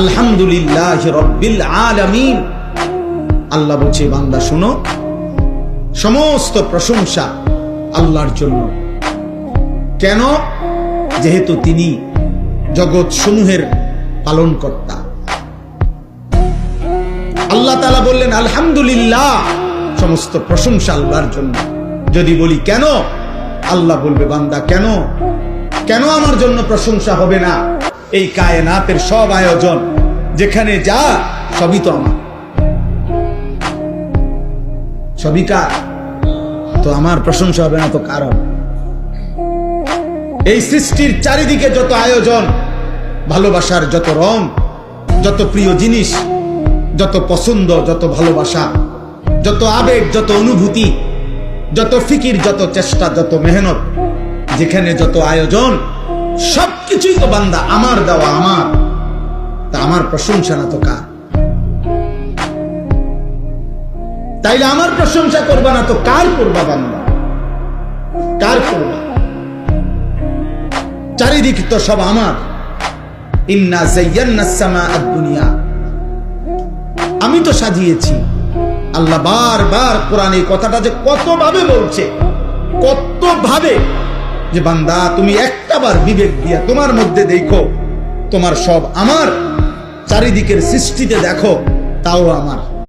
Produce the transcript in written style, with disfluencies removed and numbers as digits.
আলহামদুলিল্লাহি রাব্বিল আলামিন। আল্লাহ বলছে, বান্দা শোনো, সমস্ত প্রশংসা আল্লাহর জন্য। কেন? যেহেতু তিনি জগৎ সমূহের পালনকর্তা। আল্লাহ তাআলা বললেন আলহামদুলিল্লাহ, সমস্ত প্রশংসা আল্লাহর জন্য। যদি বলি কেন, আল্লাহ বলবে, বান্দা কেন কেন আমার জন্য প্রশংসা হবে না? এই কায়নাতের সব আয়োজন যেখানে যা, সবই তো আমার, সবই কার? তো আমার প্রশংসা হবে না তো কার হবে? এই সৃষ্টির চারিদিকে যত আয়োজন, ভালোবাসার যত রং, যত প্রিয় জিনিস, যত পছন্দ, যত ভালোবাসা, যত আবেগ, যত অনুভূতি, যত ফিকির, যত চেষ্টা, যত মেহনত, যেখানে যত আয়োজন, সবকিছুই তো বান্দা আমার দেওয়া, আমার। তা আমার প্রশংসা না তো কার? তাইলে আমার প্রশংসা করবা না তো কার করবা বান্দা? কার করবা? চারিদিক তো সব আমার। ইন্না যায়্যানাস সামাআদ দুনিয়া, আমি তো সাজিয়েছি। আল্লাহ বারবার কোরআনে কথাটা যে কত ভাবে বলছে, কত ভাবে, যে বান্দা তুমি একটাবার বিবেক দিয়া তোমার মধ্যে দেখো, তোমার সব আমার। চারিদিকের সৃষ্টিতে দেখো, তাও আমার।